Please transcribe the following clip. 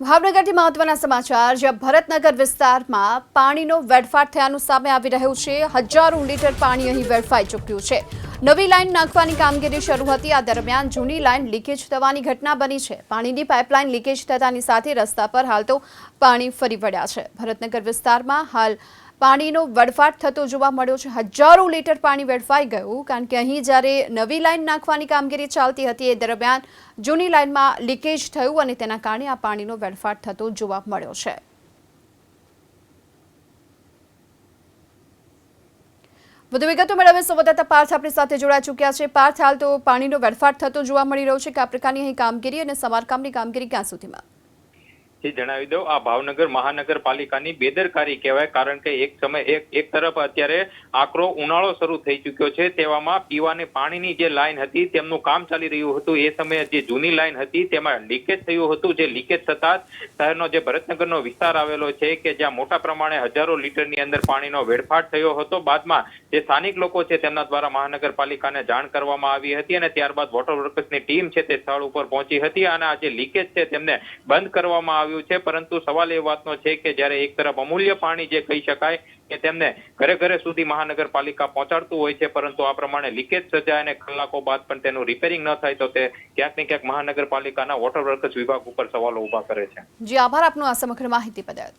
ભાવનગરથી મહત્વના સમાચાર જ્યાં ભરતનગર વિસ્તારમાં પાણીનો વેડફાટ થયાનું સામે આવી રહ્યું છે। હજારો લીટર પાણી અહીં વેડફાઈ ચૂક્યું છે। નવી લાઈન નાખવાની કામગીરી શરૂ હતી। આ દરમિયાન જૂની લાઈન લીકેજ થવાની ઘટના બની છે। પાણીની પાઇપલાઇન લીકેજ થતાની સાથે રસ્તા પર હાલ તો પાણી ફરી વળ્યા છે। ભરતનગર વિસ્તારમાં હાલ પાણીનો વેડફાટ થતો જોવા મળ્યો છે। હજારો લીટર પાણી વેડફાઈ ગયું કારણ કે અહીં જ્યારે નવી લાઈન નાખવાની કામગીરી ચાલતી હતી એ દરમિયાન જૂની લાઈનમાં લીકેજ થયું અને તેના કારણે આ પાણીનો વેડફાટ થતો જોવા મળ્યો છે। વધુ વિગતો મેળવવા સંવાદદાતા પાર્થ આપણી સાથે જોડાઈ ચૂક્યા છે। પાર્થ, હાલ તો પાણીનો વેડફાટ થતો જોવા મળી રહ્યો છે કે આ પ્રકારની અહીં કામગીરી અને સમારકામની કામગીરી ક્યાં સુધીમાં? જણાવી દઉં, આ ભાવનગર મહાનગરપાલિકાની બેદરકારી કહેવાય, કારણ કે એક તરફ અત્યારે આકરો ઉનાળો શરૂ થઈ ચૂક્યો છે। તેવામાં પીવાને પાણીની જે લાઈન હતી તેમનું કામ ચાલી રહ્યું હતું। એ સમયે જે જૂની લાઈન હતી તેમાં લીકેજ થયું હતું। જે લીકેજ થતા શહેરનો જે ભરતનગરનો વિસ્તાર આવેલો છે કે જ્યાં મોટા પ્રમાણે હજારો લીટરની અંદર પાણીનો વેડફાટ થયો હતો। બાદમાં જે સ્થાનિક લોકો છે તેમના દ્વારા મહાનગરપાલિકાને જાણ કરવામાં આવી હતી અને ત્યારબાદ વોટર વર્કસની ટીમ છે તે સ્થળ ઉપર પહોંચી હતી અને આ જે લીકેજ છે તેમને બંધ કરવામાં આવ્યું છે। પરંતુ સવાલ એ વાતનો છે કે જ્યારે એક તરફ અમૂલ્ય પાણી જે કહી શકાય કે તેમને ઘરે ઘરે સુધી મહાનગરપાલિકા પહોંચાડતું હોય છે, પરંતુ આ પ્રમાણે લીકેજ સર્જાય અને કલાકો બાદ પણ તેનું રિપેરિંગ ન થાય તો તે ક્યાંક ને ક્યાંક મહાનગરપાલિકાના વોટર વર્કસ વિભાગ ઉપર સવાલો ઉભા કરે છે। જી આભાર આપનો આ સમગ્ર માહિતી બદલ।